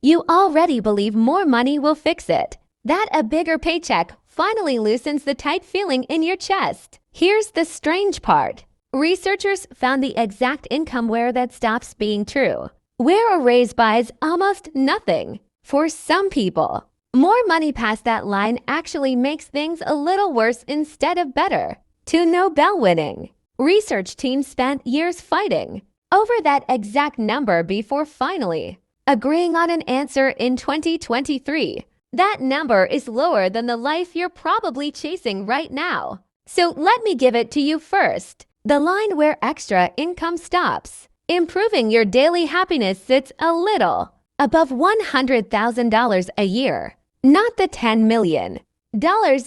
You already believe more money will fix it, that a bigger paycheck finally loosens the tight feeling in your chest. Here's the strange part. Researchers found the exact income where that stops being true, where a raise buys almost nothing. For some people, more money past that line actually makes things a little worse instead of better. To Nobel winning. Research teams spent years fighting over that exact number before finally agreeing on an answer in 2023. That number is lower than the life you're probably chasing right now. So let me give it to you first. The line where extra income stops. Improving your daily happiness sits a little above $100,000 a year. Not the $10 million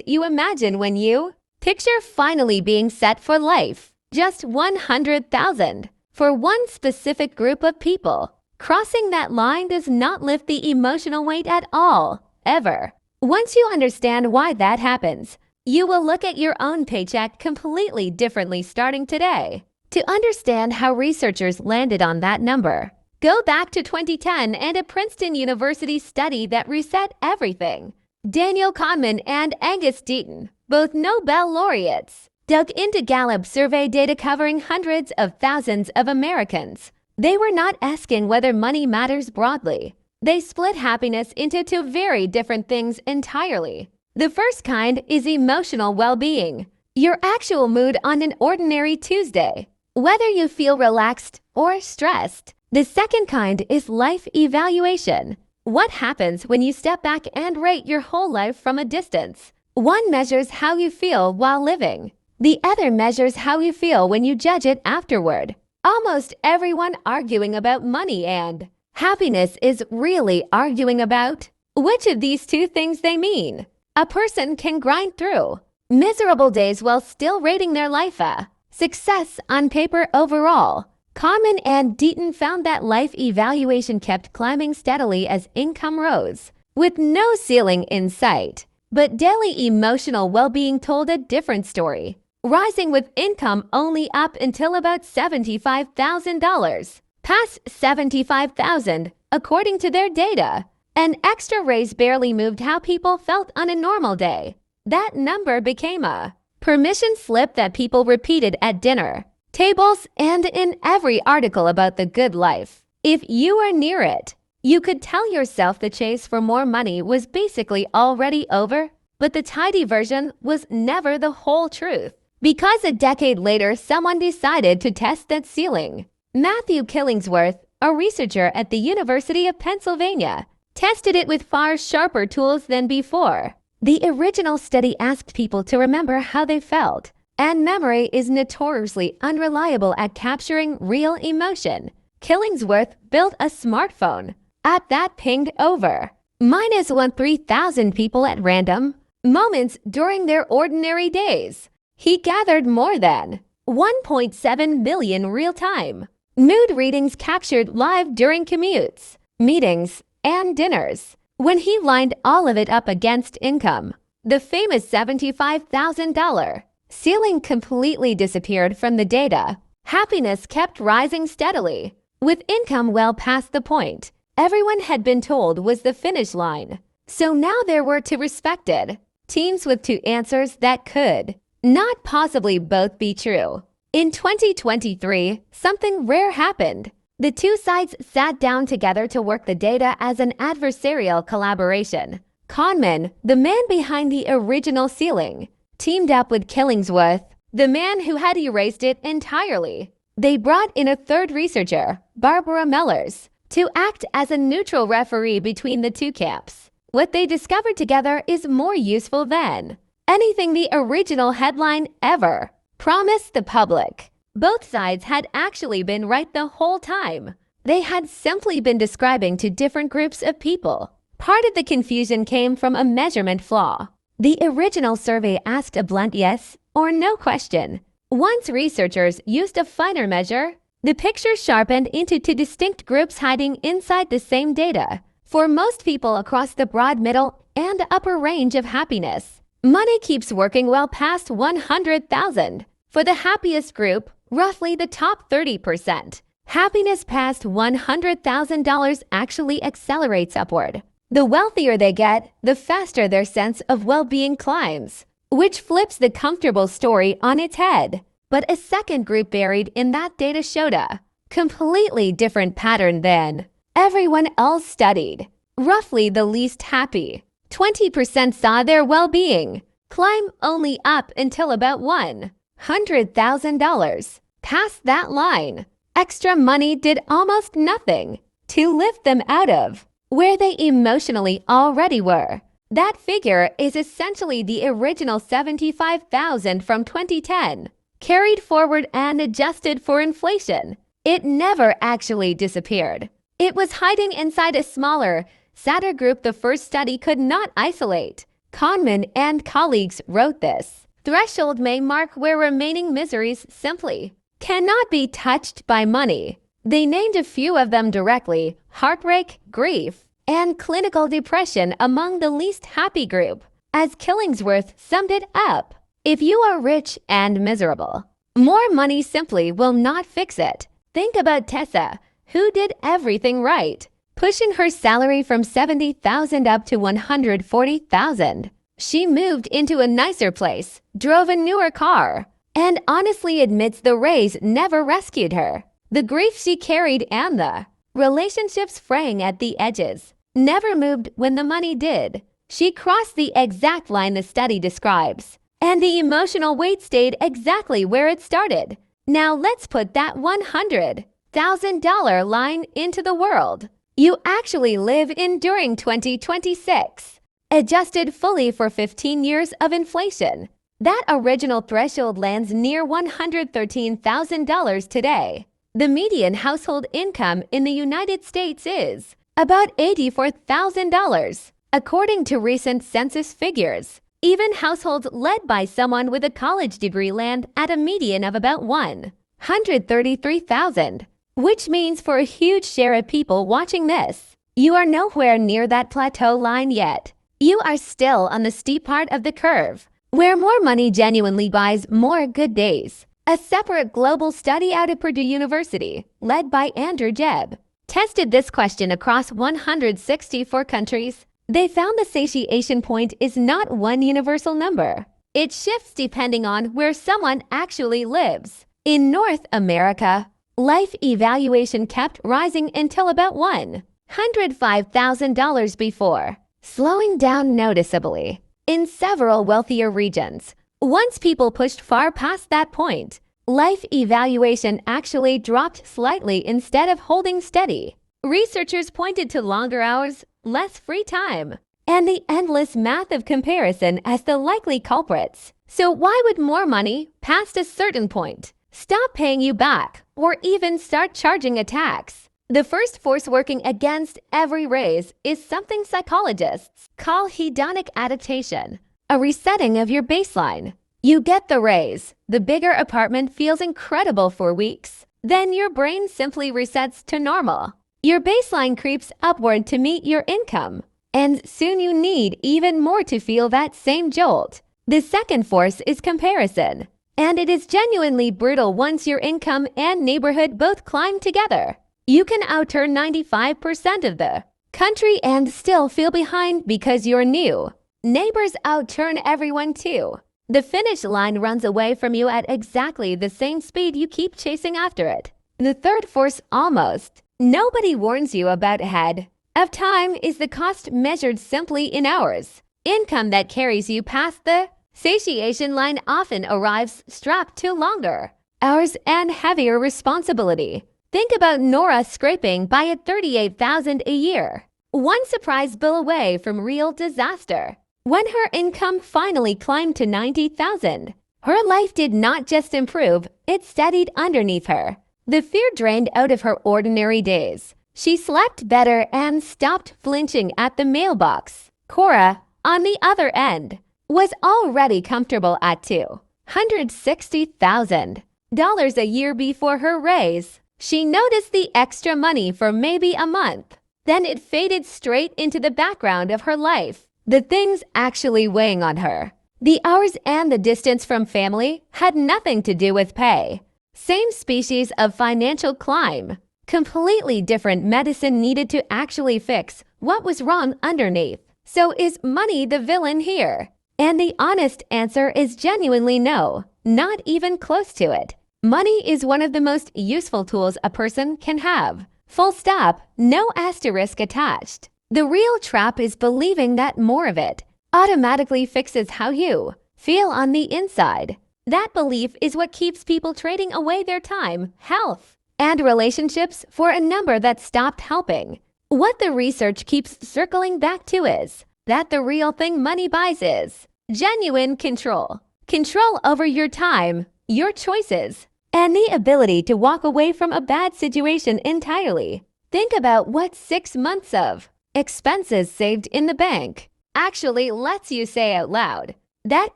you imagine when you picture finally being set for life. Just $100,000 for one specific group of people. Crossing that line does not lift the emotional weight at all, ever. Once you understand why that happens, you will look at your own paycheck completely differently starting today. To understand how researchers landed on that number, go back to 2010 and a Princeton University study that reset everything. Daniel Kahneman and Angus Deaton, both Nobel laureates, dug into Gallup survey data covering hundreds of thousands of Americans. They were not asking whether money matters broadly. They split happiness into two very different things entirely. The first kind is emotional well-being, your actual mood on an ordinary Tuesday, whether you feel relaxed or stressed. The second kind is life evaluation. What happens when you step back and rate your whole life from a distance? One measures how you feel while living. The other measures how you feel when you judge it afterward. Almost everyone arguing about money and happiness is really arguing about which of these two things they mean. A person can grind through miserable days while still rating their life a success on paper overall. Kahneman and Deaton found that life evaluation kept climbing steadily as income rose, with no ceiling in sight. But daily emotional well-being told a different story, rising with income only up until about $75,000. Past $75,000, according to their data, an extra raise barely moved how people felt on a normal day. That number became a permission slip that people repeated at dinner tables and in every article about the good life. If you were near it, you could tell yourself the chase for more money was basically already over, but the tidy version was never the whole truth. Because a decade later, someone decided to test that ceiling. Matthew Killingsworth, a researcher at the University of Pennsylvania, tested it with far sharper tools than before. The original study asked people to remember how they felt, and memory is notoriously unreliable at capturing real emotion. Killingsworth built a smartphone app that pinged over -1,3,000 people at random moments during their ordinary days. He gathered more than 1.7 million real-time mood readings captured live during commutes, meetings, and dinners. When he lined all of it up against income, the famous $75,000 ceiling completely disappeared from the data. Happiness kept rising steadily, with income well past the point everyone had been told was the finish line. So now there were two respected teams with two answers that could not possibly both be true. In 2023, something rare happened. The two sides sat down together to work the data as an adversarial collaboration. Kahneman, the man behind the original ceiling, teamed up with Killingsworth, the man who had erased it entirely. They brought in a third researcher, Barbara Mellers, to act as a neutral referee between the two camps. What they discovered together is more useful than anything the original headline ever promised the public. Both sides had actually been right the whole time. They had simply been describing to different groups of people. Part of the confusion came from a measurement flaw. The original survey asked a blunt yes or no question. Once researchers used a finer measure, the picture sharpened into two distinct groups hiding inside the same data. For most people across the broad middle and upper range of happiness, money keeps working well past 100,000. For the happiest group, roughly the top 30%, Happiness past $100,000 actually accelerates upward. The wealthier they get, the faster their sense of well-being climbs, which flips the comfortable story on its head. But a second group buried in that data showed a completely different pattern than everyone else studied. Roughly the least happy, 20% saw their well-being climb only up until about $100,000. Past that line, extra money did almost nothing to lift them out of where they emotionally already were. That figure is essentially the original $75,000 from 2010, carried forward and adjusted for inflation. It never actually disappeared. It was hiding inside a smaller, sadder group the first study could not isolate. Kahneman and colleagues wrote this threshold may mark where remaining miseries simply cannot be touched by money. They named a few of them directly: heartbreak, grief, and clinical depression among the least happy group. As Killingsworth summed it up, if you are rich and miserable, more money simply will not fix it. Think about Tessa, who did everything right, pushing her salary from $70,000 up to $140,000. She moved into a nicer place, drove a newer car, and honestly admits the raise never rescued her. The grief she carried and the relationships fraying at the edges never moved when the money did. She crossed the exact line the study describes, and the emotional weight stayed exactly where it started. Now let's put that $100,000 line into the world you actually live in during 2026. Adjusted fully for 15 years of inflation, that original threshold lands near $113,000 today. The median household income in the United States is about $84,000, according to recent census figures. Even households led by someone with a college degree land at a median of about $133,000, which means for a huge share of people watching this, you are nowhere near that plateau line yet. You are still on the steep part of the curve, where more money genuinely buys more good days. A separate global study out of Purdue University, led by Andrew Jebb, tested this question across 164 countries. They found the satiation point is not one universal number. It shifts depending on where someone actually lives. In North America, life evaluation kept rising until about $105,000 before slowing down noticeably. In several wealthier regions, once people pushed far past that point, life evaluation actually dropped slightly instead of holding steady. Researchers pointed to longer hours, less free time, and the endless math of comparison as the likely culprits. So why would more money, past a certain point, stop paying you back or even start charging a tax? The first force working against every raise is something psychologists call hedonic adaptation, a resetting of your baseline. You get the raise, the bigger apartment feels incredible for weeks. Then your brain simply resets to normal. Your baseline creeps upward to meet your income, and soon you need even more to feel that same jolt. The second force is comparison, and it is genuinely brutal once your income and neighborhood both climb together. You can outearn 95% of the country and still feel behind because you're new. Neighbors outturn everyone too. The finish line runs away from you at exactly the same speed you keep chasing after it. The third force, almost nobody warns you about ahead of time, is the cost measured simply in hours. Income that carries you past the satiation line often arrives strapped to longer hours and heavier responsibility. Think about Nora scraping by at $38,000 a year, one surprise bill away from real disaster. When her income finally climbed to $90,000, her life did not just improve, it steadied underneath her. The fear drained out of her ordinary days. She slept better and stopped flinching at the mailbox. Cora, on the other end, was already comfortable at $260,000 a year before her raise. She noticed the extra money for maybe a month. Then it faded straight into the background of her life. The things actually weighing on her, the hours and the distance from family, had nothing to do with pay. Same species of financial climb. Completely different medicine needed to actually fix what was wrong underneath. So is money the villain here? And the honest answer is genuinely no, not even close to it. Money is one of the most useful tools a person can have. Full stop, no asterisk attached. The real trap is believing that more of it automatically fixes how you feel on the inside. That belief is what keeps people trading away their time, health, and relationships for a number that stopped helping. What the research keeps circling back to is that the real thing money buys is genuine control. Control over your time, your choices, and the ability to walk away from a bad situation entirely. Think about what 6 months of expenses saved in the bank actually lets you say out loud. That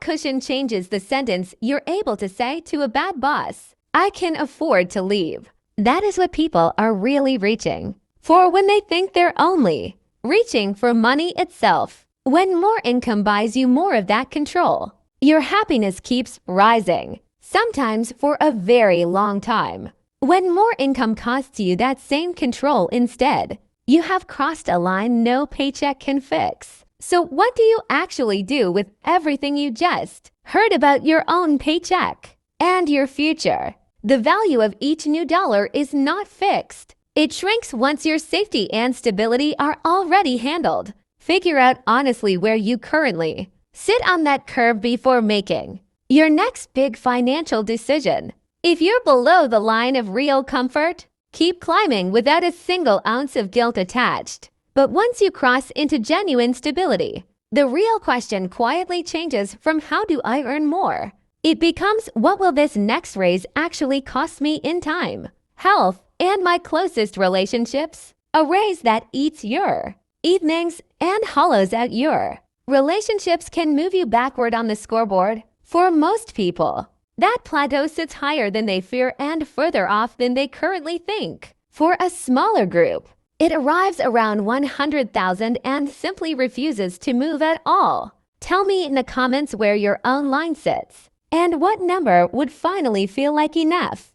cushion changes the sentence you're able to say to a bad boss. I can afford to leave. That is what people are really reaching for when they think they're only reaching for money itself. When more income buys you more of that control, your happiness keeps rising, sometimes for a very long time. When more income costs you that same control instead, you have crossed a line no paycheck can fix. So what do you actually do with everything you just heard about your own paycheck and your future? The value of each new dollar is not fixed. It shrinks once your safety and stability are already handled. Figure out honestly where you currently sit on that curve before making your next big financial decision. If you're below the line of real comfort, keep climbing without a single ounce of guilt attached. But once you cross into genuine stability, the real question quietly changes from how do I earn more? It becomes what will this next raise actually cost me in time, health, and my closest relationships? A raise that eats your evenings and hollows out your relationships can move you backward on the scoreboard. For most people, that plateau sits higher than they fear and further off than they currently think. For a smaller group, it arrives around 100,000 and simply refuses to move at all. Tell me in the comments where your own line sits and what number would finally feel like enough.